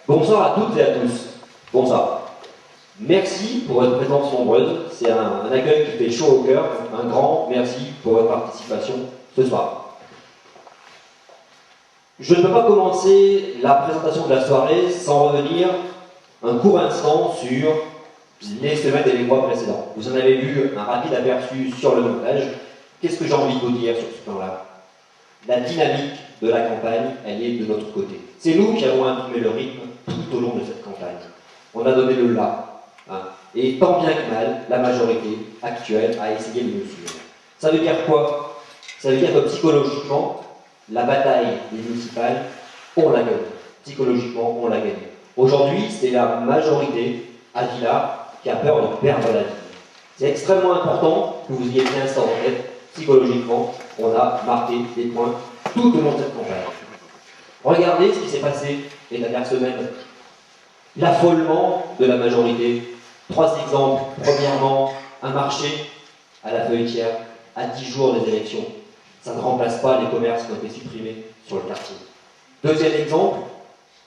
Bonsoir à toutes et à tous. Bonsoir. Merci pour votre présence nombreuse. C'est un accueil qui fait chaud au cœur. Un grand merci pour votre participation ce soir. Je ne peux pas commencer la présentation de la soirée sans revenir un court instant sur les semaines et les mois précédents. Vous en avez vu un rapide aperçu sur le montage. Qu'est-ce que j'ai envie de vous dire sur ce plan-là? La dynamique de la campagne, elle est de notre côté. C'est nous qui avons imprimé le rythme tout au long de cette campagne. On a donné le là. Et tant bien que mal, la majorité actuelle a essayé de nous suivre. Ça veut dire quoi? Ça veut dire que psychologiquement, la bataille des municipales, on l'a gagnée. Psychologiquement, on l'a gagnée. Aujourd'hui, c'est la majorité à Villars qui a peur de perdre la vie. C'est extrêmement important que vous ayez bien ça en tête. Psychologiquement, on a marqué des points tout au long de cette campagne. Regardez ce qui s'est passé les dernières semaines. L'affolement de la majorité. 3 exemples. Premièrement, un marché à la Feuilletière à 10 jours des élections. Ça ne remplace pas les commerces qui ont été supprimés sur le quartier. Deuxième exemple,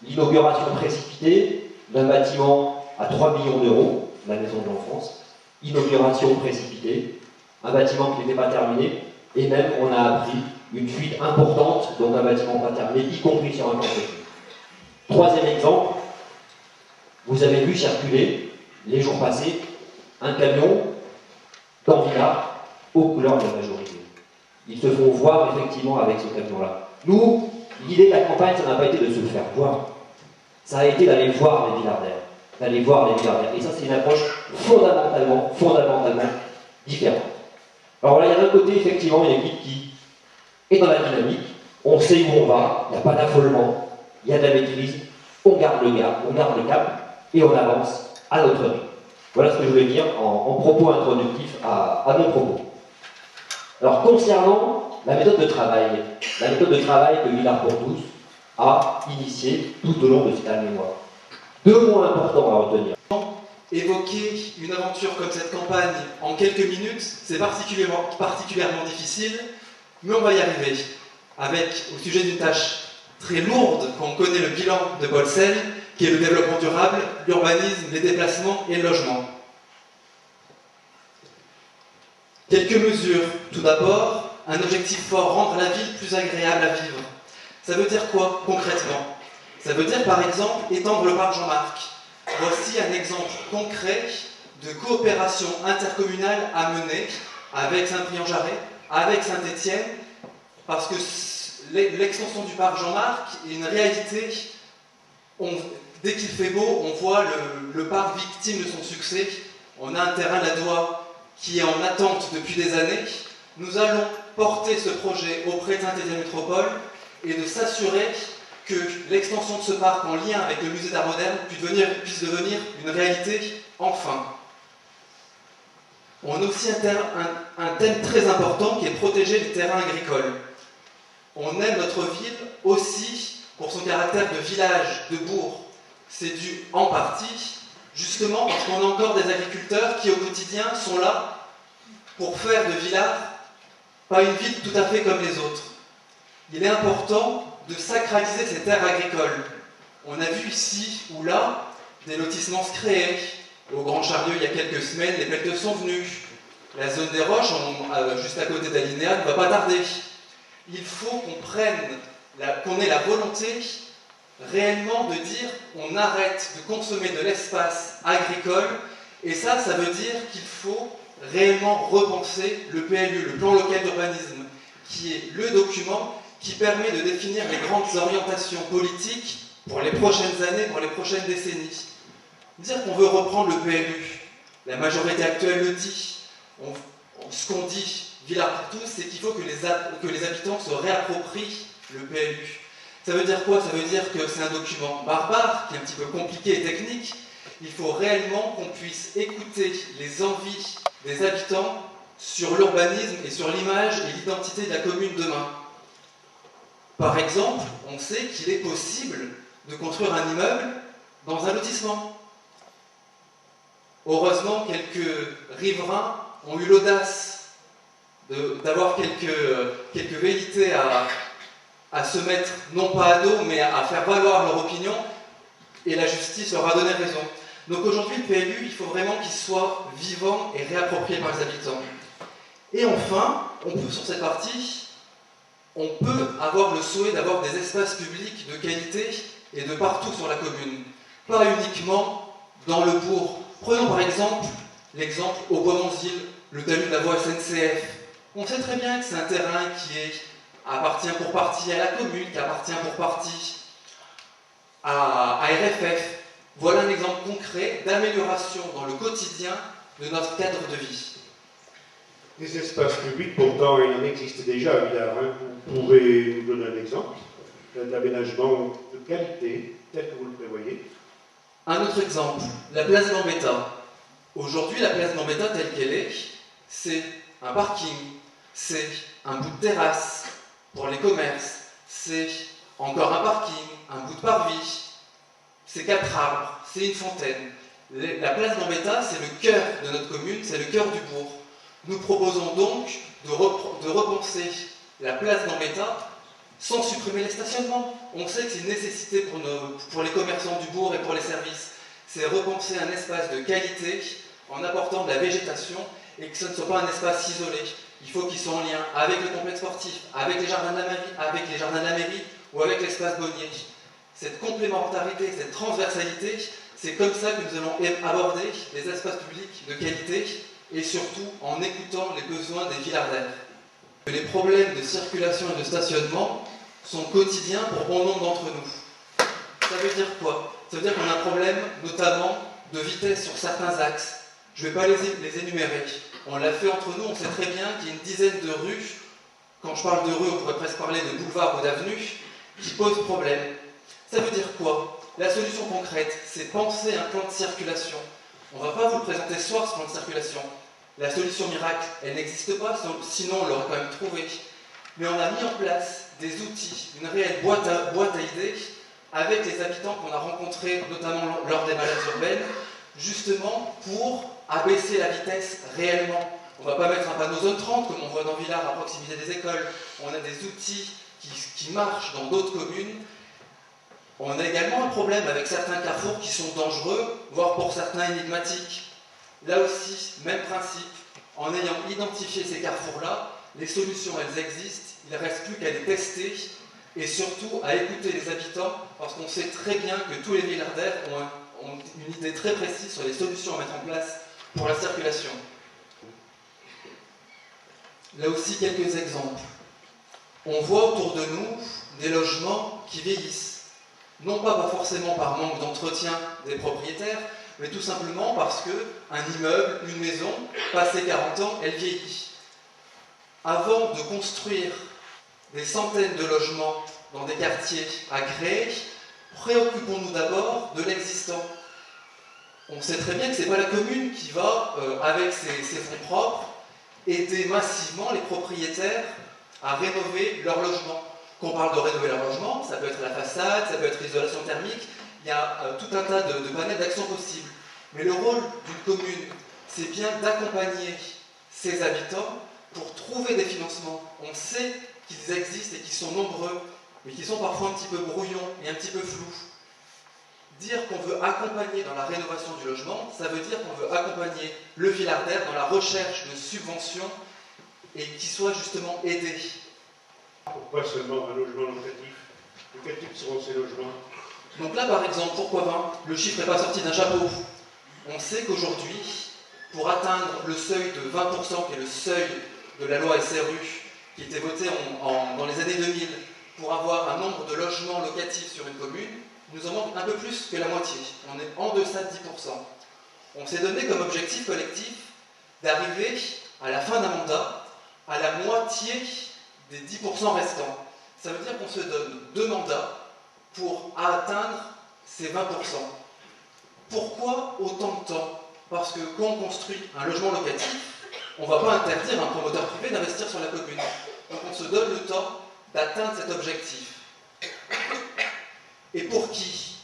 l'inauguration précipitée d'un bâtiment à 3 millions d'euros, la Maison de l'Enfance. Inauguration précipitée, un bâtiment qui n'était pas terminé, et même on a appris une fuite importante, donc un bâtiment pas terminé, y compris sur un campus. Troisième exemple, vous avez vu circuler, les jours passés, un camion dans Villars aux couleurs de la majorité. Ils se font voir effectivement avec ce camion-là. Nous, l'idée de la campagne, ça n'a pas été de se faire voir, ça a été d'aller voir les Villardaires. D'aller voir les Villardaires. Et ça, c'est une approche fondamentalement différente. Alors là, il y a d'un côté, effectivement, une équipe qui est dans la dynamique, on sait où on va, il n'y a pas d'affolement, il y a de la maîtrise, on garde le cap, et on avance à notre rythme. Voilà ce que je voulais dire en propos introductif à mon propos. Alors, concernant la méthode de travail que Villars pour tous a initiée tout au long de ces derniers mois. 2 mots importants à retenir. Évoquer une aventure comme cette campagne en quelques minutes, c'est particulièrement difficile, mais on va y arriver. Avec, au sujet d'une tâche très lourde, quand on connaît le bilan de Paul Sell, qui est le développement durable, l'urbanisme, les déplacements et le logement. Quelques mesures. Tout d'abord, un objectif fort, rendre la ville plus agréable à vivre. Ça veut dire quoi, concrètement? Ça veut dire, par exemple, étendre le parc Jean-Marc. Voici un exemple concret de coopération intercommunale à mener avec Saint-Priant-Jarret, avec Saint-Étienne, parce que l'extension du parc Jean-Marc est une réalité. Dès qu'il fait beau, on voit le parc victime de son succès. On a un terrain de la Doua qui est en attente depuis des années. Nous allons porter ce projet auprès de Saint-Étienne Métropole et de s'assurer que l'extension de ce parc en lien avec le musée d'art moderne puisse devenir une réalité enfin. On a aussi un thème très important qui est protéger les terrains agricoles. On aime notre ville aussi pour son caractère de village, de bourg. C'est dû en partie, justement, parce qu'on a encore des agriculteurs qui au quotidien sont là pour faire de Villars pas une ville tout à fait comme les autres. Il est important de sacraliser ces terres agricoles. On a vu ici ou là des lotissements se créer. Au Grand Charlieu, il y a quelques semaines, les pelleteux sont venus. La zone des Roches, juste à côté d'Alinéa, ne va pas tarder. Il faut qu'on ait la volonté réellement de dire on arrête de consommer de l'espace agricole, et ça veut dire qu'il faut réellement repenser le PLU, le plan local d'urbanisme, qui est le document qui permet de définir les grandes orientations politiques pour les prochaines années, pour les prochaines décennies. Dire qu'on veut reprendre le PLU, la majorité actuelle le dit, ce qu'on dit, Villars pour tous, c'est qu'il faut que les habitants se réapproprient le PLU. Ça veut dire quoi? Ça veut dire que c'est un document barbare, qui est un petit peu compliqué et technique. Il faut réellement qu'on puisse écouter les envies des habitants sur l'urbanisme et sur l'image et l'identité de la commune demain. Par exemple, on sait qu'il est possible de construire un immeuble dans un lotissement. Heureusement, quelques riverains ont eu l'audace d'avoir quelques velléités à se mettre, non pas à dos, mais à faire valoir leur opinion, et la justice leur a donné raison. Donc aujourd'hui, le PLU, il faut vraiment qu'il soit vivant et réapproprié par les habitants. Et enfin, sur cette partie, on peut avoir le souhait d'avoir des espaces publics de qualité et de partout sur la commune, pas uniquement dans le bourg. Prenons par exemple l'exemple au Bois-Monzil, le talus de la voie SNCF. On sait très bien que c'est un terrain qui appartient pour partie à la commune, qui appartient pour partie à RFF. Voilà un exemple concret d'amélioration dans le quotidien de notre cadre de vie. Des espaces publics, pourtant, il en existe déjà à Villars. Vous pouvez nous donner un exemple d'aménagement de qualité, tel que vous le prévoyez? Un autre exemple, la place Gambetta. Aujourd'hui, la place Gambetta telle qu'elle est, c'est un parking, c'est un bout de terrasse pour les commerces, c'est encore un parking, un bout de parvis, c'est 4 arbres, c'est une fontaine. La place Gambetta, c'est le cœur de notre commune, c'est le cœur du bourg. Nous proposons donc de repenser la place Gambetta sans supprimer les stationnements. On sait que c'est une nécessité pour les commerçants du bourg et pour les services. C'est repenser un espace de qualité en apportant de la végétation et que ce ne soit pas un espace isolé. Il faut qu'il soit en lien avec le complexe sportif, avec les jardins de la mairie, ou avec l'espace Bonnier. Cette complémentarité, cette transversalité, c'est comme ça que nous allons aborder les espaces publics de qualité et surtout en écoutant les besoins des Villardaires. Les problèmes de circulation et de stationnement sont quotidiens pour bon nombre d'entre nous. Ça veut dire quoi? Ça veut dire qu'on a un problème notamment de vitesse sur certains axes. Je ne vais pas les énumérer. On l'a fait entre nous, on sait très bien qu'il y a une dizaine de rues, quand je parle de rues, on pourrait presque parler de boulevards ou d'avenues, qui posent problème. Ça veut dire quoi? La solution concrète, c'est penser un plan de circulation. On ne va pas vous le présenter ce soir, ce plan de circulation. La solution miracle, elle n'existe pas, sinon on l'aurait quand même trouvé. Mais on a mis en place des outils, une réelle boîte à idées, avec les habitants qu'on a rencontrés, notamment lors des balades urbaines, justement pour abaisser la vitesse réellement. On ne va pas mettre un panneau zone 30, comme on voit dans Villars, à proximité des écoles. On a des outils qui marchent dans d'autres communes. On a également un problème avec certains carrefours qui sont dangereux, voire pour certains énigmatiques. Là aussi, même principe, en ayant identifié ces carrefours-là, les solutions, elles existent, il ne reste plus qu'à les tester et surtout à écouter les habitants, parce qu'on sait très bien que tous les Villardaires ont une idée très précise sur les solutions à mettre en place pour la circulation. Là aussi, quelques exemples. On voit autour de nous des logements qui vieillissent. Non pas forcément par manque d'entretien des propriétaires, mais tout simplement parce qu'un immeuble, une maison, passé 40 ans, elle vieillit. Avant de construire des centaines de logements dans des quartiers à créer, préoccupons-nous d'abord de l'existant. On sait très bien que ce n'est pas la commune qui va, avec ses fonds propres, aider massivement les propriétaires à rénover leur logement. Quand on parle de rénover leur logement, ça peut être la façade, ça peut être l'isolation thermique, il y a tout un tas de panels d'actions possibles. Mais le rôle d'une commune, c'est bien d'accompagner ses habitants pour trouver des financements. On sait qu'ils existent et qu'ils sont nombreux, mais qu'ils sont parfois un petit peu brouillons et un petit peu flous. Dire qu'on veut accompagner dans la rénovation du logement, ça veut dire qu'on veut accompagner le Villardaire dans la recherche de subventions et qu'il soit justement aidé. Pourquoi seulement un logement locatif? De quel type seront ces logements? Donc là, par exemple, pourquoi 20? Le chiffre n'est pas sorti d'un chapeau. On sait qu'aujourd'hui, pour atteindre le seuil de 20%, qui est le seuil de la loi SRU, qui était voté dans les années 2000, pour avoir un nombre de logements locatifs sur une commune, il nous en manque un peu plus que la moitié. On est en deçà de 10%. On s'est donné comme objectif collectif d'arriver à la fin d'un mandat à la moitié des 10% restants. Ça veut dire qu'on se donne 2 mandats pour atteindre ces 20%. Pourquoi autant de temps? Parce que quand on construit un logement locatif, on ne va pas interdire à un promoteur privé d'investir sur la commune. Donc on se donne le temps d'atteindre cet objectif. Et pour qui?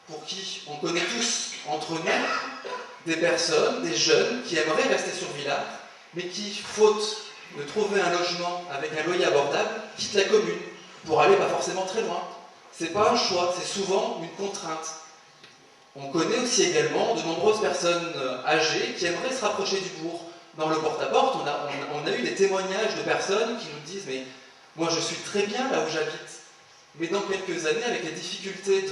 Pour qui? On connaît tous entre nous des personnes, des jeunes qui aimeraient rester sur Villars, mais qui, faute de trouver un logement avec un loyer abordable, quittent la commune pour aller pas forcément très loin. C'est pas un choix, c'est souvent une contrainte. On connaît aussi également de nombreuses personnes âgées qui aimeraient se rapprocher du bourg. Dans le porte-à-porte, on a eu des témoignages de personnes qui nous disent « mais moi je suis très bien là où j'habite, mais dans quelques années, avec les difficultés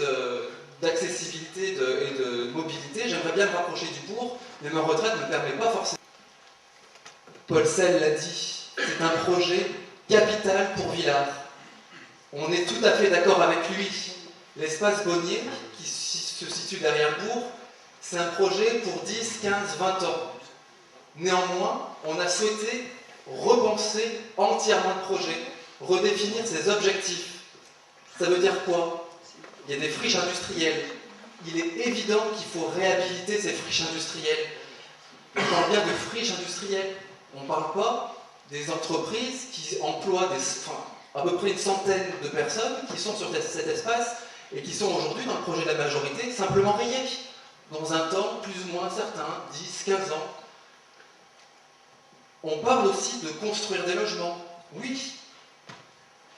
d'accessibilité et de mobilité, j'aimerais bien me rapprocher du bourg, mais ma retraite ne me permet pas forcément. » Paul Sell l'a dit, c'est un projet capital pour Villars. On est tout à fait d'accord avec lui. L'espace Bonnier, qui se situe derrière le bourg, c'est un projet pour 10, 15, 20 ans. Néanmoins, on a souhaité repenser entièrement le projet, redéfinir ses objectifs. Ça veut dire quoi? Il y a des friches industrielles. Il est évident qu'il faut réhabiliter ces friches industrielles. On parle bien de friches industrielles. On ne parle pas des entreprises qui emploient à peu près une centaine de personnes qui sont sur cet espace et qui sont aujourd'hui dans le projet de la majorité simplement rayées, dans un temps plus ou moins certain, 10, 15 ans. On parle aussi de construire des logements. Oui,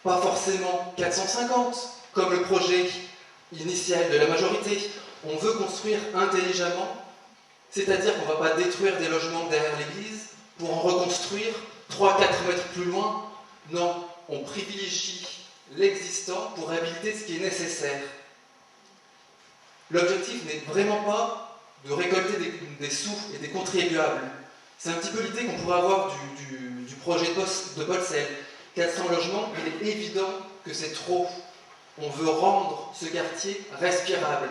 pas forcément 450, comme le projet initial de la majorité. On veut construire intelligemment, c'est-à-dire qu'on ne va pas détruire des logements derrière l'église pour en reconstruire 3-4 mètres plus loin. Non, on privilégie l'existant pour réhabiliter ce qui est nécessaire. L'objectif n'est vraiment pas de récolter des sous et des contribuables. C'est un petit peu l'idée qu'on pourrait avoir du projet de Paul Sell. 400 logements, il est évident que c'est trop. On veut rendre ce quartier respirable.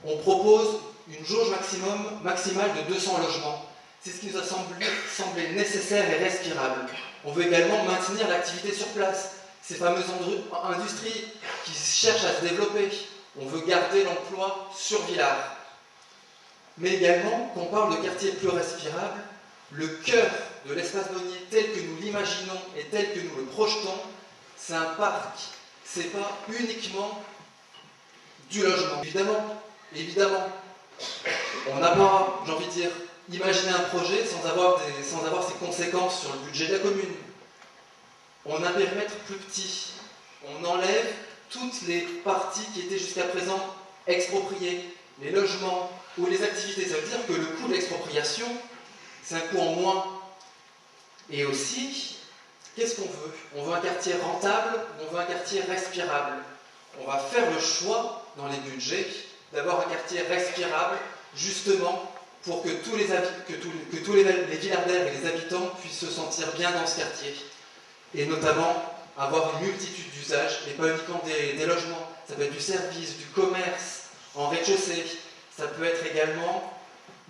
On propose une jauge maximale de 200 logements. C'est ce qui nous a semblé nécessaire et respirable. On veut également maintenir l'activité sur place. Ces fameuses industries qui cherchent à se développer. On veut garder l'emploi sur Villars. Mais également, qu'on parle de quartier plus respirable, le cœur de l'espace Bonnier tel que nous l'imaginons et tel que nous le projetons, c'est un parc. C'est pas uniquement du logement. Évidemment, on n'a pas, j'ai envie de dire, imaginé un projet sans avoir ses conséquences sur le budget de la commune. On a un périmètre plus petit. On enlève toutes les parties qui étaient jusqu'à présent expropriées, les logements ou les activités. Ça veut dire que le coût de l'expropriation, c'est un coût en moins. Et aussi, qu'est-ce qu'on veut? On veut un quartier rentable, on veut un quartier respirable. On va faire le choix, dans les budgets, d'avoir un quartier respirable, justement, pour que tous les Villardaires et les habitants puissent se sentir bien dans ce quartier. Et notamment, avoir une multitude d'usages, et pas uniquement des logements. Ça peut être du service, du commerce, en rez-de-chaussée. Ça peut être également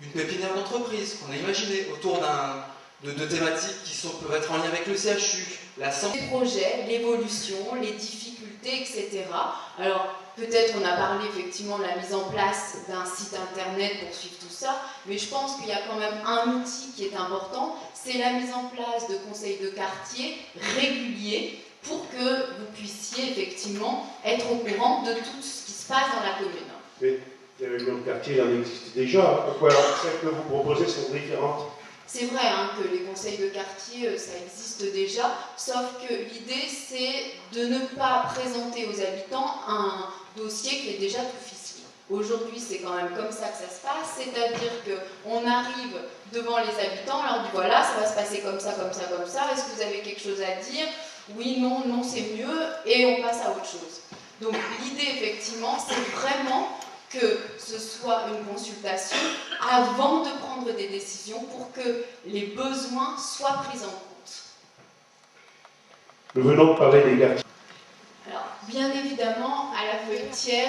une pépinière d'entreprise qu'on a imaginée autour de thématiques qui peuvent être en lien avec le CHU, la santé. Les projets, l'évolution, les difficultés, etc. Alors, peut-être on a parlé effectivement de la mise en place d'un site internet pour suivre tout ça, mais je pense qu'il y a quand même un outil qui est important, c'est la mise en place de conseils de quartier réguliers pour que vous puissiez effectivement être au courant de tout ce qui se passe dans la commune. Mais les réunions de quartier, il en existe déjà. Pourquoi alors celles que vous proposez sont différentes? C'est vrai que les conseils de quartier, ça existe déjà, sauf que l'idée, c'est de ne pas présenter aux habitants un dossier qui est déjà tout ficelé. Aujourd'hui, c'est quand même comme ça que ça se passe, c'est-à-dire qu'on arrive devant les habitants, on leur dit voilà, ça va se passer comme ça, comme ça, comme ça, est-ce que vous avez quelque chose à dire? Oui, non, non, c'est mieux, et on passe à autre chose. Donc l'idée, effectivement, c'est vraiment que ce soit une consultation avant de prendre des décisions pour que les besoins soient pris en compte. Nous venons de parler des quartiers. Alors, bien évidemment, à la Feuilletière,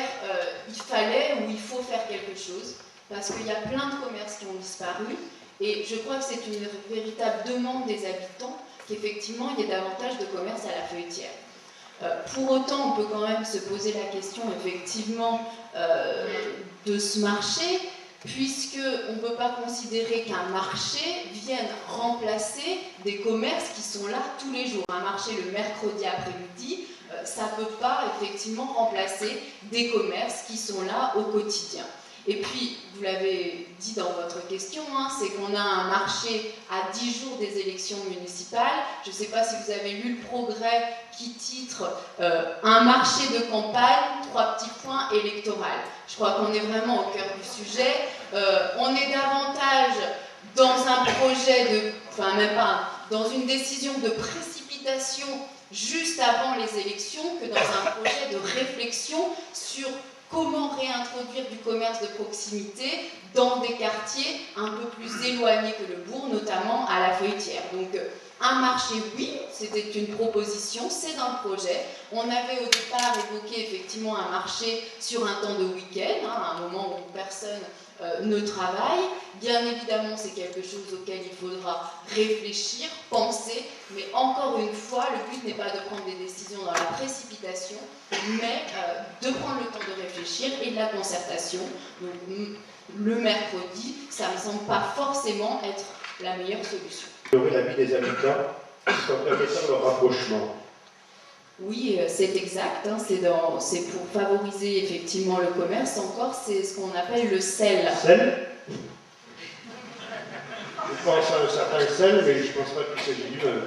il fallait ou il faut faire quelque chose, parce qu'il y a plein de commerces qui ont disparu, et je crois que c'est une véritable demande des habitants qu'effectivement, il y ait davantage de commerces à la Feuilletière. Pour autant, on peut quand même se poser la question, effectivement, de ce marché, puisqu'on ne peut pas considérer qu'un marché vienne remplacer des commerces qui sont là tous les jours. Un marché le mercredi après-midi, ça ne peut pas effectivement remplacer des commerces qui sont là au quotidien. Et puis, vous l'avez dit dans votre question, c'est qu'on a un marché à 10 jours des élections municipales. Je ne sais pas si vous avez lu le Progrès qui titre « Un marché de campagne, 3 petits points électoraux. Je crois qu'on est vraiment au cœur du sujet. On est davantage dans un projet de, enfin même pas, dans une décision de précipitation juste avant les élections que dans un projet de réflexion sur comment réintroduire du commerce de proximité dans des quartiers un peu plus éloignés que le bourg, notamment à la Feuilletière. Donc un marché, oui, c'était une proposition, c'est dans le projet. On avait au départ évoqué effectivement un marché sur un temps de week-end, à un moment où personne ne travaille. Bien évidemment, c'est quelque chose auquel il faudra réfléchir, penser, mais encore une fois, le but n'est pas de prendre des décisions dans la précipitation, mais de prendre le temps de réfléchir et de la concertation. Donc, le mercredi, ça ne me semble pas forcément être la meilleure solution. Améliorer la vie des habitants tout en permettant leur rapprochement. Oui, c'est exact, hein, c'est pour favoriser effectivement le commerce. Encore, c'est ce qu'on appelle le sel. Sel? Je pense à un certain sel, mais je ne pense pas qu'il s'agit du même.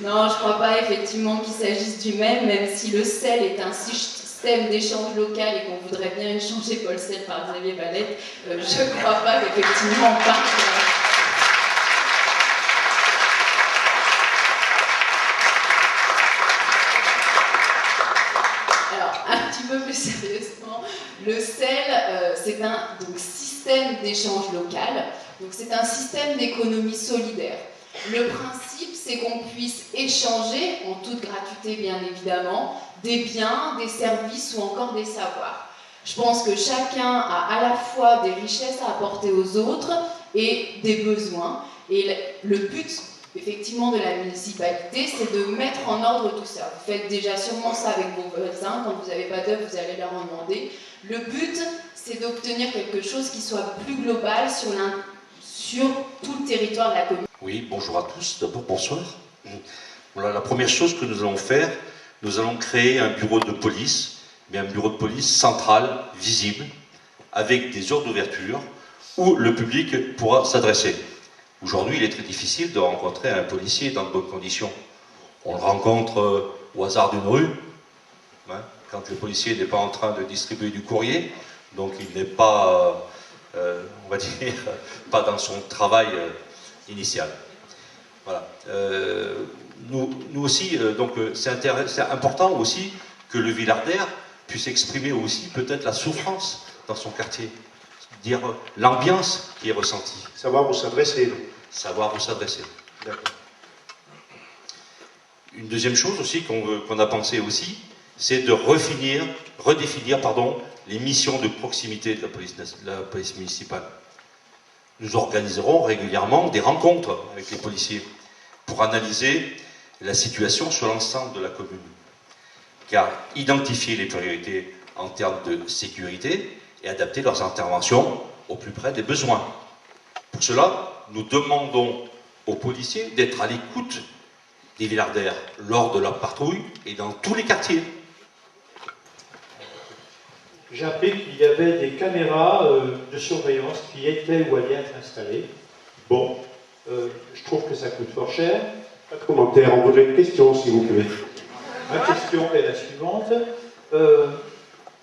Non, je ne crois pas effectivement qu'il s'agisse du même si le sel est un système d'échange local et qu'on voudrait bien échanger Paul Sel par Xavier Valette, je ne crois pas qu'effectivement on parte. Un petit peu plus sérieusement, le sel, c'est un système d'échange local, donc c'est un système d'économie solidaire. Le principe, c'est qu'on puisse échanger, en toute gratuité bien évidemment, des biens, des services ou encore des savoirs. Je pense que chacun a à la fois des richesses à apporter aux autres et des besoins. Et le but, effectivement, de la municipalité, c'est de mettre en ordre tout ça. Vous faites déjà sûrement ça avec vos voisins. Quand vous n'avez pas d'œuvre, vous allez leur en demander. Le but, c'est d'obtenir quelque chose qui soit plus global sur tout le territoire de la commune. Oui, bonjour à tous. D'abord, bonsoir. Voilà, la première chose que nous allons faire, nous allons créer un bureau de police, mais un bureau de police central, visible, avec des heures d'ouverture, où le public pourra s'adresser. Aujourd'hui, il est très difficile de rencontrer un policier dans de bonnes conditions. On le rencontre au hasard d'une rue, hein, quand le policier n'est pas en train de distribuer du courrier, donc il n'est pas, on va dire, pas dans son travail initial. Voilà. Nous aussi, donc c'est important aussi que le Villardaire puisse exprimer aussi peut-être la souffrance dans son quartier, dire l'ambiance qui est ressentie. Savoir où s'adresser. Savoir où s'adresser. D'accord. Une deuxième chose aussi qu'on a pensé aussi, c'est de redéfinir les missions de proximité de la police municipale. Nous organiserons régulièrement des rencontres avec les policiers pour analyser la situation sur l'ensemble de la commune. Car identifier les priorités en termes de sécurité et adapter leurs interventions au plus près des besoins. Pour cela, nous demandons aux policiers d'être à l'écoute des Villardaires lors de leur patrouille et dans tous les quartiers. J'ai appris qu'il y avait des caméras de surveillance qui étaient ou allaient être installées. Bon, je trouve que ça coûte fort cher. Pas de commentaire, on voudrait une question si vous plaît. Ma question est la suivante.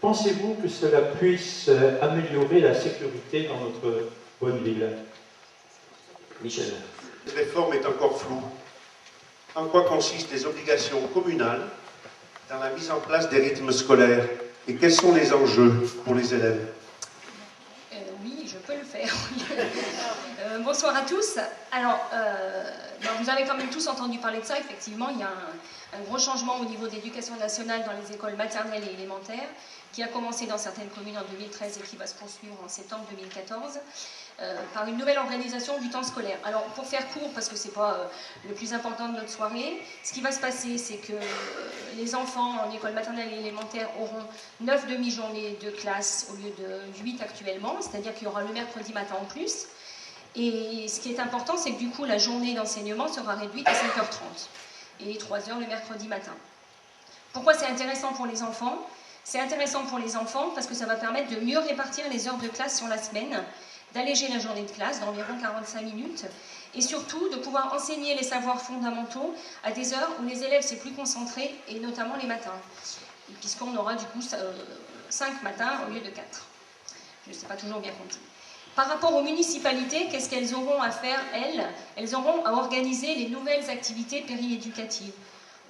Pensez-vous que cela puisse améliorer la sécurité dans notre bonne ville? Michel. Cette réforme est encore floue. En quoi consistent les obligations communales dans la mise en place des rythmes scolaires et quels sont les enjeux pour les élèves? Oui, je peux le faire. Bonsoir à tous. Alors, vous avez quand même tous entendu parler de ça. Effectivement, il y a un gros changement au niveau de l'éducation nationale dans les écoles maternelles et élémentaires qui a commencé dans certaines communes en 2013 et qui va se poursuivre en septembre 2014 par une nouvelle organisation du temps scolaire. Alors, pour faire court, parce que ce n'est pas le plus important de notre soirée, ce qui va se passer, c'est que les enfants en école maternelle et élémentaire auront 9 demi-journées de classe au lieu de 8 actuellement, c'est-à-dire qu'il y aura le mercredi matin en plus. Et ce qui est important, c'est que du coup, la journée d'enseignement sera réduite à 5h30 et 3h le mercredi matin. Pourquoi c'est intéressant pour les enfants? C'est intéressant pour les enfants parce que ça va permettre de mieux répartir les heures de classe sur la semaine, d'alléger la journée de classe d'environ 45 minutes et surtout de pouvoir enseigner les savoirs fondamentaux à des heures où les élèves sont plus concentrés et notamment les matins. Puisqu'on aura du coup 5 matins au lieu de 4. Je ne sais pas toujours bien compter. Par rapport aux municipalités, qu'est-ce qu'elles auront à faire, elles? Elles auront à organiser les nouvelles activités périéducatives.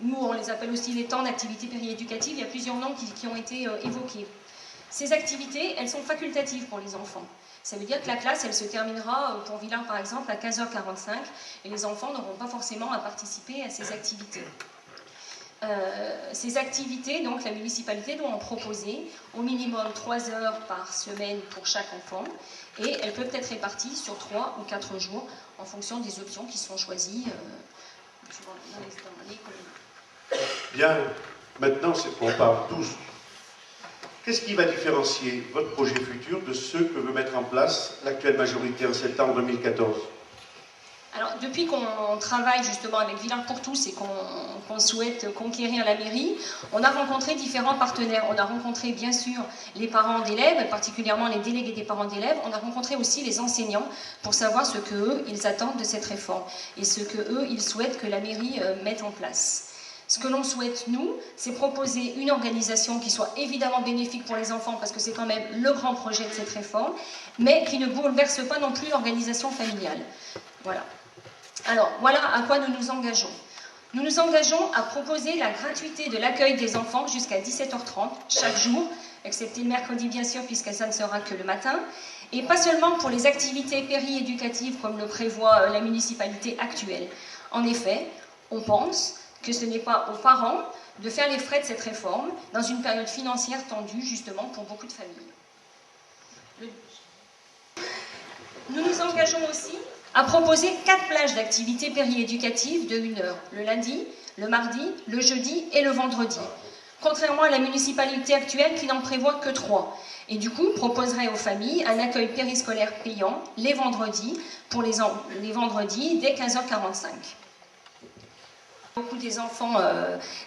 Nous, on les appelle aussi les temps d'activités périéducatives. Il y a plusieurs noms qui ont été évoqués. Ces activités, elles sont facultatives pour les enfants. Ça veut dire que la classe, elle se terminera, pour Villars par exemple, à 15h45, et les enfants n'auront pas forcément à participer à ces activités. Ces activités, donc la municipalité doit en proposer au minimum 3 heures par semaine pour chaque enfant, et elles peuvent être réparties sur 3 ou 4 jours en fonction des options qui sont choisies dans les communes. Bien, maintenant on parle tous. Qu'est-ce qui va différencier votre projet futur de ceux que veut mettre en place l'actuelle majorité en septembre 2014? Alors, depuis qu'on travaille justement avec Villars pour tous et qu'on souhaite conquérir la mairie, on a rencontré différents partenaires. On a rencontré bien sûr les parents d'élèves, particulièrement les délégués des parents d'élèves. On a rencontré aussi les enseignants pour savoir ce qu'eux, ils attendent de cette réforme et ce qu'eux, ils souhaitent que la mairie mette en place. Ce que l'on souhaite, nous, c'est proposer une organisation qui soit évidemment bénéfique pour les enfants, parce que c'est quand même le grand projet de cette réforme, mais qui ne bouleverse pas non plus l'organisation familiale. Voilà. Alors, voilà à quoi nous nous engageons. Nous nous engageons à proposer la gratuité de l'accueil des enfants jusqu'à 17h30, chaque jour, excepté le mercredi bien sûr, puisque ça ne sera que le matin, et pas seulement pour les activités périéducatives comme le prévoit la municipalité actuelle. En effet, on pense que ce n'est pas aux parents de faire les frais de cette réforme dans une période financière tendue, justement, pour beaucoup de familles. Nous nous engageons aussi à proposer 4 plages d'activités périéducatives de 1 heure, le lundi, le mardi, le jeudi et le vendredi, contrairement à la municipalité actuelle qui n'en prévoit que 3, et du coup proposerait aux familles un accueil périscolaire payant les vendredis, pour les vendredis dès 15h45. Beaucoup des enfants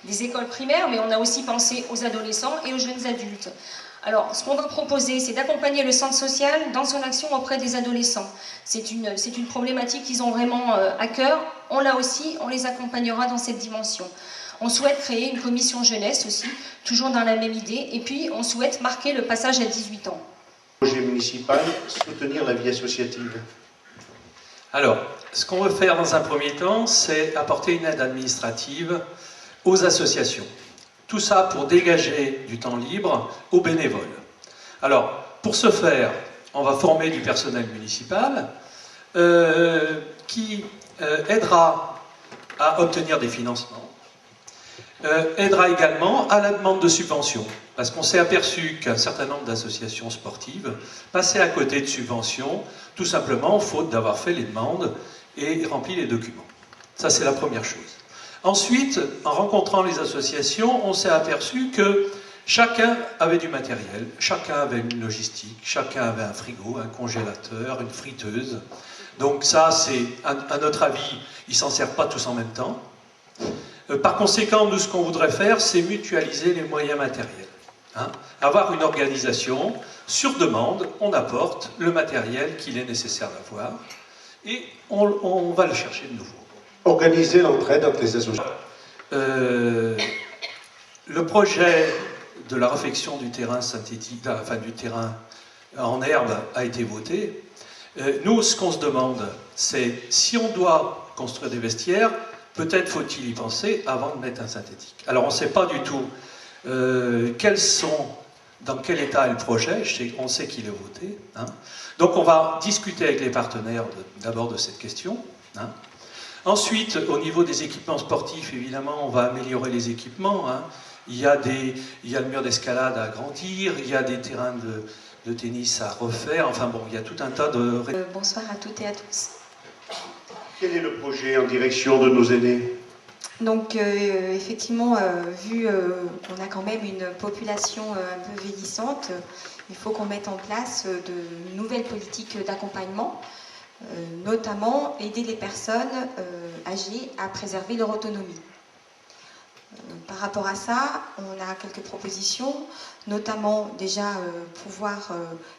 des écoles primaires, mais on a aussi pensé aux adolescents et aux jeunes adultes. Alors, ce qu'on va proposer, c'est d'accompagner le centre social dans son action auprès des adolescents. C'est une problématique qu'ils ont vraiment à cœur. On l'a aussi, on les accompagnera dans cette dimension. On souhaite créer une commission jeunesse aussi, toujours dans la même idée, et puis on souhaite marquer le passage à 18 ans. Projet municipal, soutenir la vie associative. Alors, ce qu'on veut faire dans un premier temps, c'est apporter une aide administrative aux associations. Tout ça pour dégager du temps libre aux bénévoles. Alors, pour ce faire, on va former du personnel municipal qui aidera à obtenir des financements, aidera également à la demande de subventions, parce qu'on s'est aperçu qu'un certain nombre d'associations sportives passaient à côté de subventions, tout simplement faute d'avoir fait les demandes et rempli les documents. Ça, c'est la première chose. Ensuite, en rencontrant les associations, on s'est aperçu que chacun avait du matériel, chacun avait une logistique, chacun avait un frigo, un congélateur, une friteuse. Donc ça, c'est, à notre avis, ils ne s'en servent pas tous en même temps. Par conséquent, nous, ce qu'on voudrait faire, c'est mutualiser les moyens matériels. Avoir une organisation, sur demande, on apporte le matériel qu'il est nécessaire d'avoir et on va le chercher de nouveau. Organiser l'entraide entre les associations. Le projet de la réfection du terrain synthétique, enfin du terrain en herbe a été voté. Nous, ce qu'on se demande, c'est si on doit construire des vestiaires, peut-être faut-il y penser avant de mettre un synthétique. Alors on ne sait pas du tout dans quel état est le projet, on sait qu'il est voté. Donc on va discuter avec les partenaires d'abord de cette question. Ensuite, au niveau des équipements sportifs, évidemment, on va améliorer les équipements. Il y a le mur d'escalade à agrandir, il y a des terrains de tennis à refaire, enfin bon, il y a tout un tas de... Bonsoir à toutes et à tous. Quel est le projet en direction de nos aînés? Donc effectivement, vu qu'on a quand même une population un peu vieillissante, il faut qu'on mette en place de nouvelles politiques d'accompagnement, notamment aider les personnes âgées à préserver leur autonomie. Par rapport à ça, on a quelques propositions, notamment déjà pouvoir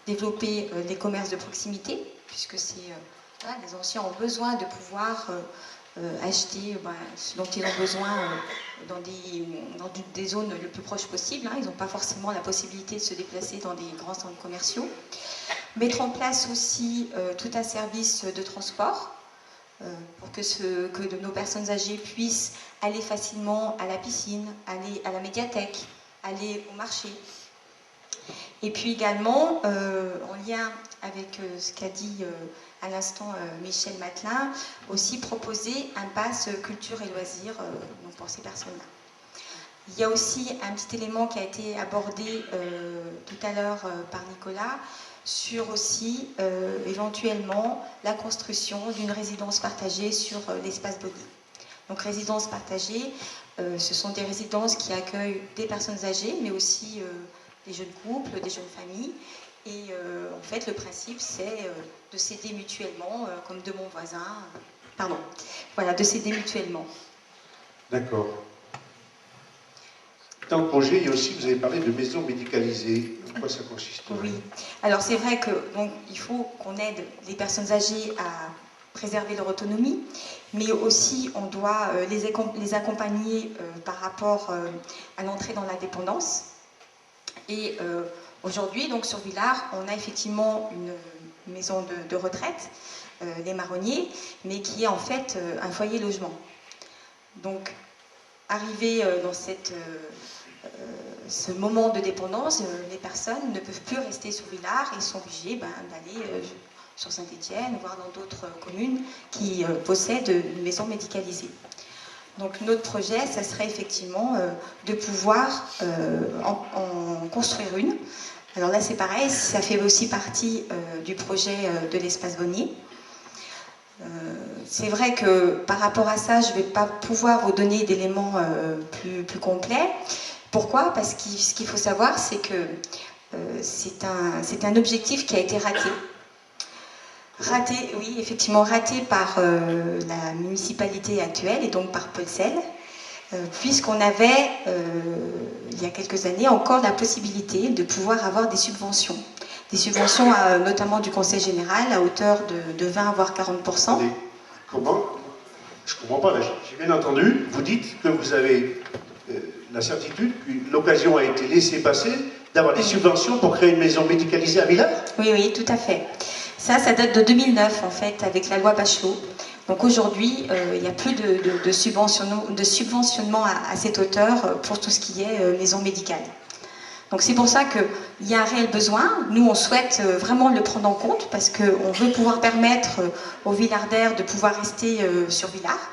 développer les commerces de proximité, puisque les anciens ont besoin de pouvoir acheter ce dont ils ont besoin dans des zones le plus proches possible. Ils n'ont pas forcément la possibilité de se déplacer dans des grands centres commerciaux. Mettre en place aussi tout un service de transport pour que nos personnes âgées puissent aller facilement à la piscine, aller à la médiathèque, aller au marché. Et puis également, en lien avec ce qu'a dit à l'instant Michel Matelin, aussi proposer un pass culture et loisirs pour ces personnes-là. Il y a aussi un petit élément qui a été abordé tout à l'heure par Nicolas, sur aussi éventuellement la construction d'une résidence partagée sur l'espace Bonny. Donc résidence partagée, ce sont des résidences qui accueillent des personnes âgées, mais aussi des jeunes couples, des jeunes familles. Et en fait, le principe, c'est de s'aider mutuellement, comme de mon voisin. Pardon. Voilà, de s'aider mutuellement. D'accord. Dans le projet, il y a aussi, vous avez parlé de maisons médicalisées. En quoi ça consiste? Oui. Alors, c'est vrai que donc, il faut qu'on aide les personnes âgées à préserver leur autonomie, mais aussi on doit les accompagner par rapport à l'entrée dans la dépendance. Et aujourd'hui, donc sur Villars, on a effectivement une maison de retraite, les Marronniers, mais qui est en fait un foyer logement. Donc, arrivé dans ce moment de dépendance, les personnes ne peuvent plus rester sur Villars et sont obligées d'aller sur Saint-Étienne, voire dans d'autres communes qui possèdent une maison médicalisée. Donc notre projet, ça serait effectivement de pouvoir en construire une. Alors là, c'est pareil, ça fait aussi partie du projet de l'espace Bonny. C'est vrai que par rapport à ça, je ne vais pas pouvoir vous donner d'éléments plus complets. Pourquoi? Parce que ce qu'il faut savoir, c'est que c'est un objectif qui a été raté. Raté, oui, effectivement raté par la municipalité actuelle et donc par Pelcel, puisqu'on avait, il y a quelques années, encore la possibilité de pouvoir avoir des subventions. Des subventions notamment du Conseil général à hauteur de 20 voire 40%. Comment? Je ne comprends pas. J'ai bien entendu, vous dites que vous avez la certitude que l'occasion a été laissée passer d'avoir des subventions pour créer une maison médicalisée à Villars? Oui, oui, tout à fait. Ça date de 2009 en fait, avec la loi Bachelot. Donc aujourd'hui, il n'y a plus de subventionnement à cette hauteur pour tout ce qui est maison médicale. Donc c'est pour ça qu'il y a un réel besoin. Nous, on souhaite vraiment le prendre en compte parce qu'on veut pouvoir permettre aux Villardaires de pouvoir rester sur Villars.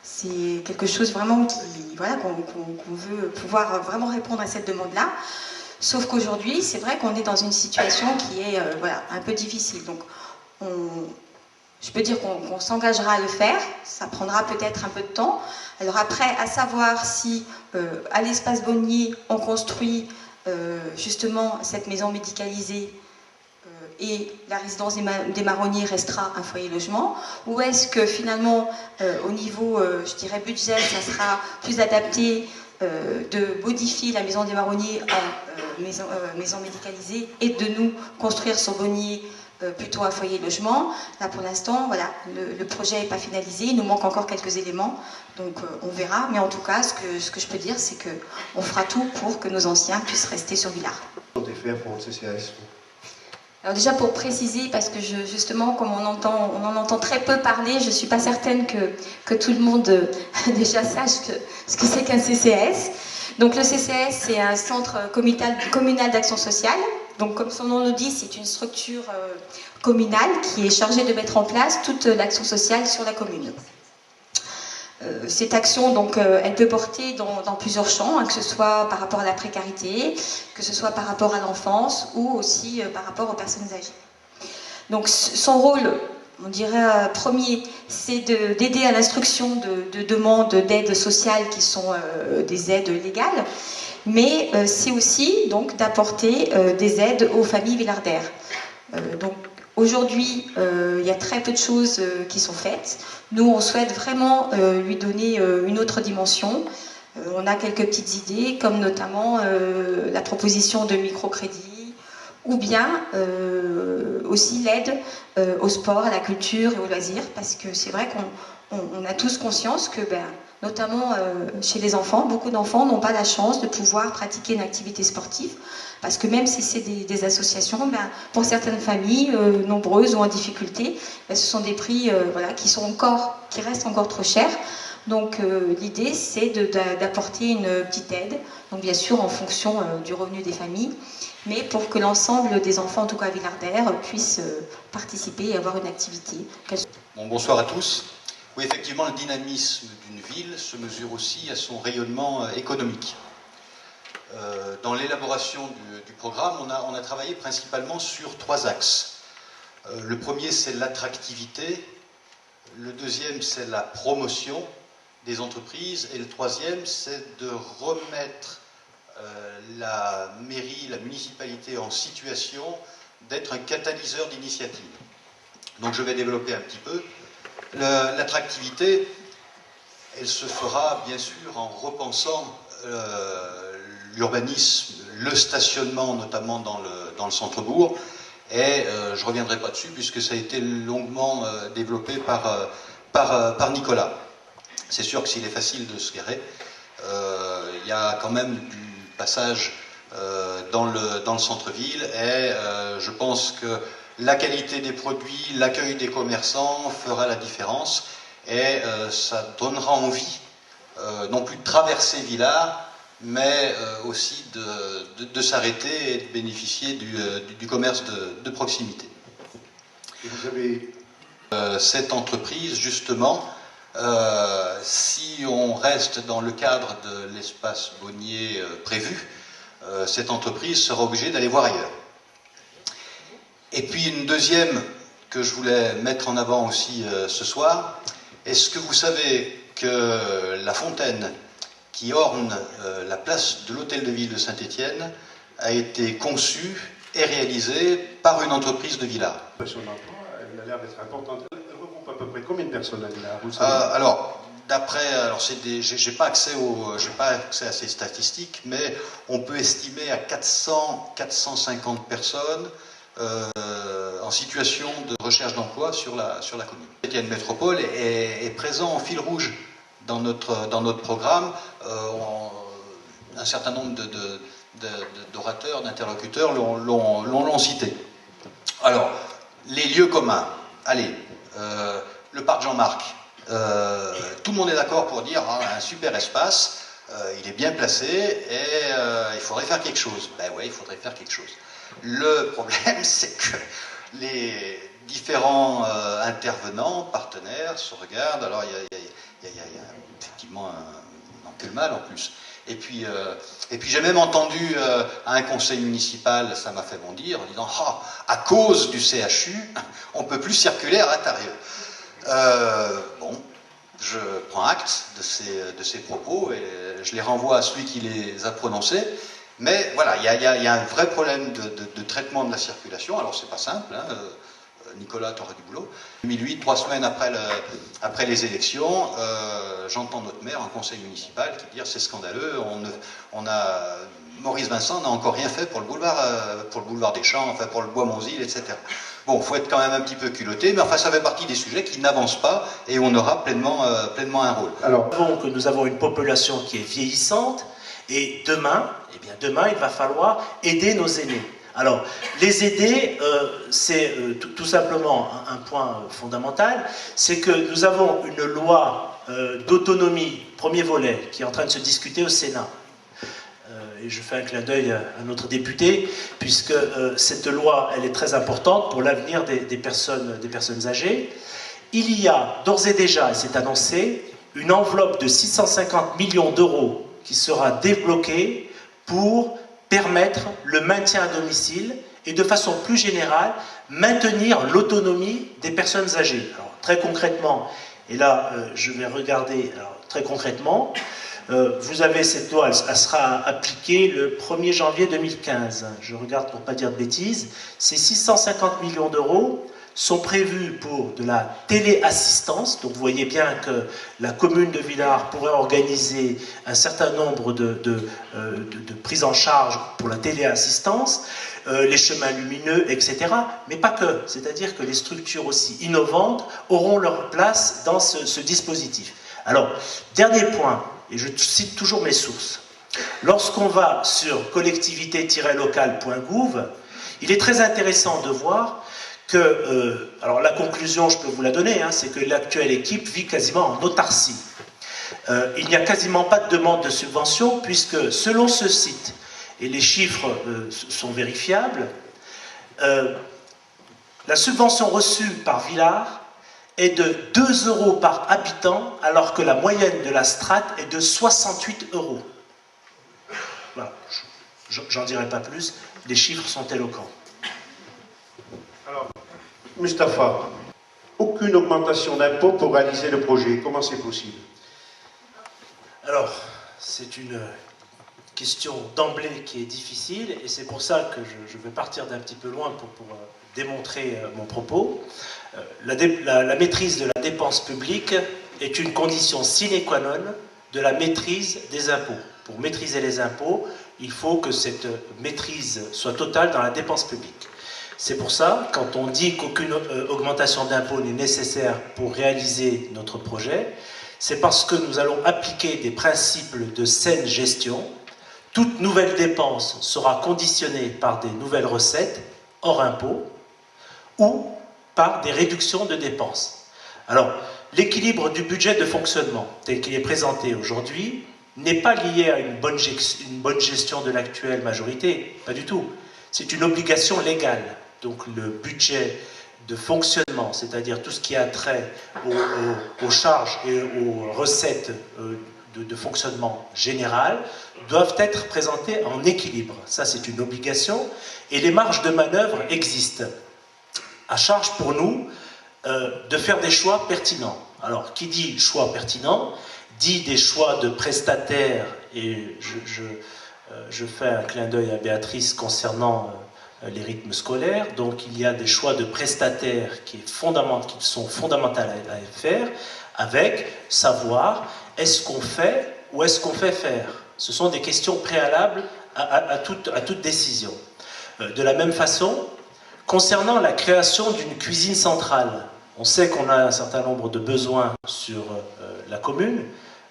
C'est quelque chose vraiment qu'on veut pouvoir vraiment répondre à cette demande-là. Sauf qu'aujourd'hui, c'est vrai qu'on est dans une situation qui est un peu difficile. Donc, je peux dire qu'on s'engagera à le faire. Ça prendra peut-être un peu de temps. Alors après, à savoir si à l'espace Bonny, on construit justement cette maison médicalisée et la résidence des Marronniers restera un foyer logement, ou est-ce que finalement, au niveau, je dirais, budget, ça sera plus adapté de modifier la maison des Marronniers en maison médicalisée et de nous construire sur Bonny plutôt un foyer logement. Là pour l'instant, voilà, le projet n'est pas finalisé, il nous manque encore quelques éléments, donc on verra. Mais en tout cas, ce que je peux dire, c'est qu'on fera tout pour que nos anciens puissent rester sur Villars. Comment faire pour le CCAS? Alors déjà pour préciser, parce que justement, comme on en entend très peu parler, je ne suis pas certaine que tout le monde déjà sache ce que c'est qu'un CCAS. Donc le CCAS, c'est un centre communal d'action sociale. Donc comme son nom le dit, c'est une structure communale qui est chargée de mettre en place toute l'action sociale sur la commune. Cette action, donc, elle peut porter dans plusieurs champs, que ce soit par rapport à la précarité, que ce soit par rapport à l'enfance ou aussi par rapport aux personnes âgées. Donc son rôle, on dirait premier, c'est d'aider à l'instruction de demandes d'aide sociale qui sont des aides légales, mais c'est aussi donc d'apporter des aides aux familles villardaires. Donc aujourd'hui, il y a très peu de choses qui sont faites. Nous, on souhaite vraiment lui donner une autre dimension. On a quelques petites idées, comme notamment la proposition de microcrédit, ou bien aussi l'aide au sport, à la culture et aux loisirs, parce que c'est vrai on a tous conscience que, notamment chez les enfants, beaucoup d'enfants n'ont pas la chance de pouvoir pratiquer une activité sportive, parce que même si c'est des associations, pour certaines familles nombreuses ou en difficulté, ce sont des prix qui restent encore trop chers. Donc l'idée, c'est d'apporter une petite aide, donc bien sûr en fonction du revenu des familles, mais pour que l'ensemble des enfants, en tout cas à Villardaire, puissent participer et avoir une activité. Bon, bonsoir à tous. Oui, effectivement, le dynamisme d'une ville se mesure aussi à son rayonnement économique. Dans l'élaboration du programme, on a travaillé principalement sur 3 axes. Le premier, c'est l'attractivité. Le deuxième, c'est la promotion des entreprises. Et le troisième, c'est de remettre la mairie, la municipalité en situation d'être un catalyseur d'initiative. Donc je vais développer un petit peu. L'attractivité, elle se fera bien sûr en repensant l'urbanisme, le stationnement notamment dans le centre-bourg, et je ne reviendrai pas dessus puisque ça a été longuement développé par Nicolas. C'est sûr que s'il est facile de se garer, il y a quand même du passage dans le centre-ville, et je pense que la qualité des produits, l'accueil des commerçants fera la différence, et ça donnera envie non plus de traverser Villars, mais aussi de s'arrêter et de bénéficier du commerce de proximité. Et vous avez... Cette entreprise, justement, si on reste dans le cadre de l'espace Bonnier prévu, cette entreprise sera obligée d'aller voir ailleurs. Et puis une deuxième que je voulais mettre en avant aussi ce soir, est-ce que vous savez que la fontaine qui orne la place de l'hôtel de ville de Saint-Étienne a été conçue et réalisée par une entreprise de Villars? Son emploi, elle a l'air d'être importante. Elle regroupe à peu près combien de personnes à Villars? Alors, j'ai pas accès à ces statistiques, mais on peut estimer à 400-450 personnes en situation de recherche d'emploi sur la commune. Saint-Étienne Métropole est présent en fil rouge dans notre programme. Un certain nombre d'orateurs, d'interlocuteurs l'ont cité. Alors, les lieux communs. Allez, le parc Jean-Marc. Tout le monde est d'accord pour dire un super espace, il est bien placé et il faudrait faire quelque chose. Ben ouais, il faudrait faire quelque chose. Le problème, c'est que les différents intervenants, partenaires, se regardent. Alors, il y a effectivement un peu le mal en plus. Et puis j'ai même entendu à un conseil municipal, ça m'a fait bondir, en disant à cause du CHU, on ne peut plus circuler à l'intérieur. Bon, je prends acte de ces propos et je les renvoie à celui qui les a prononcés. Mais voilà, il y a un vrai problème de traitement de la circulation. Alors c'est pas simple, hein, Nicolas, tu auras du boulot. 2008, 3 semaines après les élections, j'entends notre maire en conseil municipal qui dit c'est scandaleux, Maurice Vincent n'a encore rien fait pour le boulevard des Champs, enfin pour le bois Monzil, etc. Bon, il faut être quand même un petit peu culotté, mais enfin ça fait partie des sujets qui n'avancent pas et où on aura pleinement un rôle. Alors, nous avons une population qui est vieillissante et demain, il va falloir aider nos aînés. Alors, les aider, c'est tout simplement un point fondamental, c'est que nous avons une loi d'autonomie, premier volet, qui est en train de se discuter au Sénat. Et je fais un clin d'œil à notre député, puisque cette loi, elle est très importante pour l'avenir des personnes âgées. Il y a d'ores et déjà, et c'est annoncé, une enveloppe de 650 millions d'euros qui sera débloquée pour permettre le maintien à domicile et de façon plus générale, maintenir l'autonomie des personnes âgées. Alors, très concrètement, et là je vais regarder très concrètement, vous avez cette loi, elle sera appliquée le 1er janvier 2015. Je regarde pour ne pas dire de bêtises. C'est 650 millions d'euros sont prévues pour de la téléassistance. Donc vous voyez bien que la commune de Villars pourrait organiser un certain nombre de prises en charge pour la téléassistance, les chemins lumineux, etc. Mais pas que. C'est-à-dire que les structures aussi innovantes auront leur place dans ce dispositif. Alors, dernier point, et je cite toujours mes sources. Lorsqu'on va sur collectivité-locale.gouv, il est très intéressant de voir que, alors la conclusion, je peux vous la donner, hein, c'est que l'actuelle équipe vit quasiment en autarcie. Il n'y a quasiment pas de demande de subvention, puisque selon ce site, et les chiffres sont vérifiables, la subvention reçue par Villars est de 2 € par habitant, alors que la moyenne de la strate est de 68 €. Voilà. J'en dirai pas plus, les chiffres sont éloquents. Alors, Mustapha, aucune augmentation d'impôts pour réaliser le projet, comment c'est possible? Alors, c'est une question d'emblée qui est difficile, et c'est pour ça que je vais partir d'un petit peu loin pour démontrer mon propos. La maîtrise de la dépense publique est une condition sine qua non de la maîtrise des impôts. Pour maîtriser les impôts, il faut que cette maîtrise soit totale dans la dépense publique. C'est pour ça, quand on dit qu'aucune augmentation d'impôts n'est nécessaire pour réaliser notre projet, c'est parce que nous allons appliquer des principes de saine gestion. Toute nouvelle dépense sera conditionnée par des nouvelles recettes hors impôts ou par des réductions de dépenses. Alors, l'équilibre du budget de fonctionnement tel qu'il est présenté aujourd'hui n'est pas lié à une bonne gestion de l'actuelle majorité, pas du tout. C'est une obligation légale. Donc le budget de fonctionnement, c'est-à-dire tout ce qui a trait aux charges et aux recettes de fonctionnement général, doivent être présentés en équilibre. Ça, c'est une obligation. Et les marges de manœuvre existent. À charge pour nous de faire des choix pertinents. Alors, qui dit choix pertinents, dit des choix de prestataires, et je fais un clin d'œil à Béatrice concernant les rythmes scolaires. Donc, il y a des choix de prestataires qui sont fondamentaux à faire, avec savoir est-ce qu'on fait ou est-ce qu'on fait faire. Ce sont des questions préalables à toute décision. De la même façon, concernant la création d'une cuisine centrale, on sait qu'on a un certain nombre de besoins sur la commune.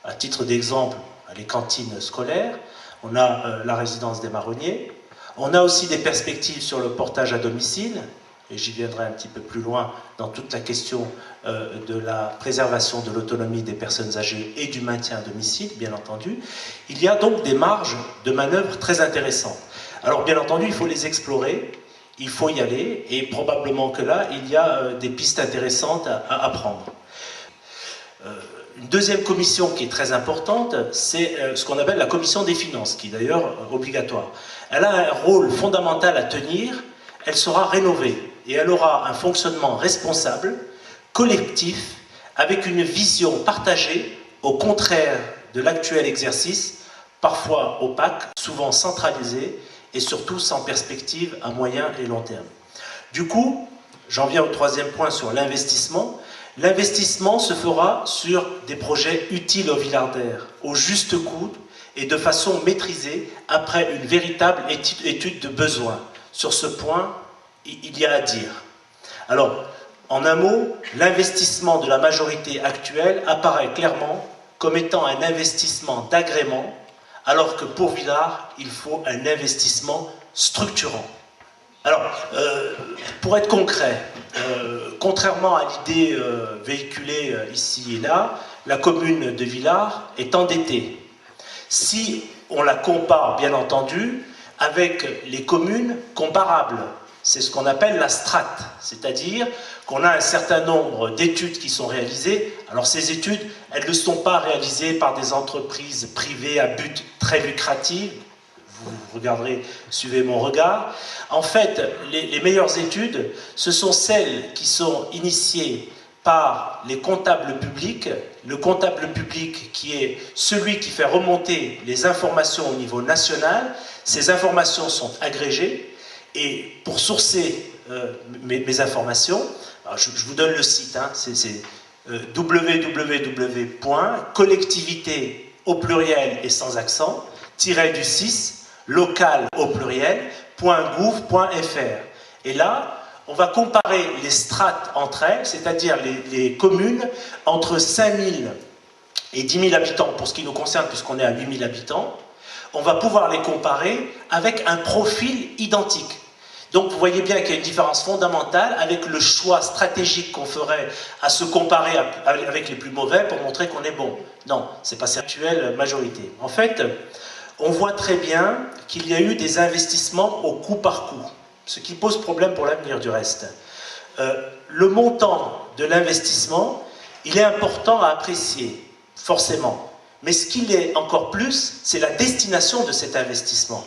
À titre d'exemple, les cantines scolaires, on a la résidence des marronniers, on a aussi des perspectives sur le portage à domicile, et j'y viendrai un petit peu plus loin dans toute la question de la préservation de l'autonomie des personnes âgées et du maintien à domicile, bien entendu. Il y a donc des marges de manœuvre très intéressantes. Alors bien entendu, il faut les explorer, il faut y aller, et probablement que là, il y a des pistes intéressantes à prendre. Une deuxième commission qui est très importante, c'est ce qu'on appelle la commission des finances, qui est d'ailleurs obligatoire. Elle a un rôle fondamental à tenir, elle sera rénovée, et elle aura un fonctionnement responsable, collectif, avec une vision partagée, au contraire de l'actuel exercice, parfois opaque, souvent centralisé, et surtout sans perspective à moyen et long terme. Du coup, j'en viens au troisième point sur l'investissement. L'investissement se fera sur des projets utiles aux Villardaires, au juste coût et de façon maîtrisée, après une véritable étude de besoin. Sur ce point, il y a à dire. Alors, en un mot, l'investissement de la majorité actuelle apparaît clairement comme étant un investissement d'agrément, alors que pour Villars, il faut un investissement structurant. Alors, pour être concret, contrairement à l'idée véhiculée ici et là, la commune de Villars est endettée. Si on la compare, bien entendu, avec les communes comparables, c'est ce qu'on appelle la strate, c'est-à-dire qu'on a un certain nombre d'études qui sont réalisées. Alors ces études, elles ne sont pas réalisées par des entreprises privées à but très lucratif. Vous regarderez, suivez mon regard. En fait, les meilleures études, ce sont celles qui sont initiées par les comptables publics. Le comptable public qui est celui qui fait remonter les informations au niveau national. Ces informations sont agrégées et pour sourcer mes informations, Alors, je vous donne le site, hein, c'est www.collectivité au pluriel et sans accent, du 6, local au pluriel, .gouv.fr. Et là, on va comparer les strates entre elles, c'est-à-dire les communes entre 5 000 et 10 000 habitants, pour ce qui nous concerne, puisqu'on est à 8 000 habitants. On va pouvoir les comparer avec un profil identique. Donc vous voyez bien qu'il y a une différence fondamentale avec le choix stratégique qu'on ferait à se comparer avec les plus mauvais pour montrer qu'on est bon. Non, c'est pas cette actuelle majorité. En fait, on voit très bien qu'il y a eu des investissements au coup par coup, ce qui pose problème pour l'avenir du reste. Le montant de l'investissement, il est important à apprécier, forcément. Mais ce qu'il est encore plus, c'est la destination de cet investissement.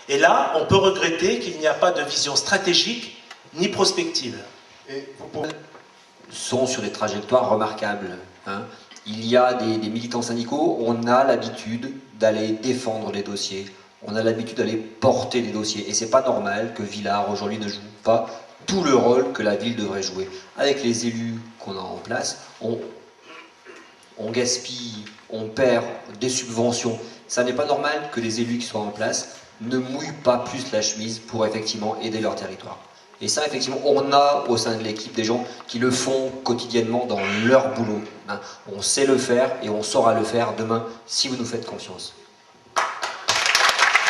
Et là, on peut regretter qu'il n'y a pas de vision stratégique ni prospective. Sont sur des trajectoires remarquables. Hein. Il y a des militants syndicaux, on a l'habitude d'aller défendre les dossiers, on a l'habitude d'aller porter des dossiers. Et c'est pas normal que Villars aujourd'hui ne joue pas tout le rôle que la ville devrait jouer. Avec les élus qu'on a en place, on gaspille, on perd des subventions. Ça n'est pas normal que les élus qui soient en place ne mouillent pas plus la chemise pour effectivement aider leur territoire. Et ça, effectivement, on a au sein de l'équipe des gens qui le font quotidiennement dans leur boulot. Hein. On sait le faire et on saura le faire demain si vous nous faites confiance.